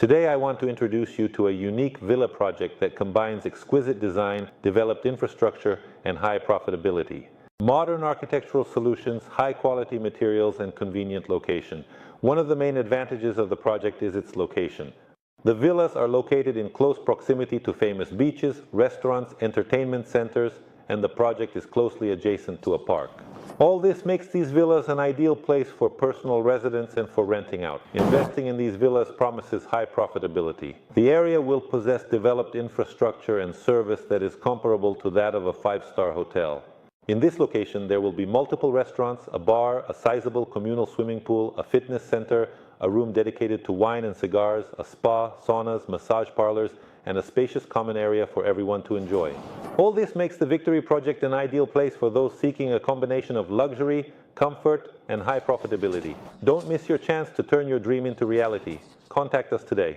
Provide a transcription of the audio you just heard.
Today I want to introduce you to a unique villa project that combines exquisite design, developed infrastructure, and high profitability. Modern architectural solutions, high-quality materials, and convenient location. One of the main advantages of the project is its location. The villas are located in close proximity to famous beaches, restaurants, entertainment centers, and the project is closely adjacent to a park. All this makes these villas an ideal place for personal residence and for renting out. Investing in these villas promises high profitability. The area will possess developed infrastructure and service that is comparable to that of a five-star hotel. In this location, there will be multiple restaurants, a bar, a sizable communal swimming pool, a fitness center, a room dedicated to wine and cigars, a spa, saunas, massage parlors, and a spacious common area for everyone to enjoy. All this makes the Victory project an ideal place for those seeking a combination of luxury, comfort, and high profitability. Don't miss your chance to turn your dream into reality. Contact us today.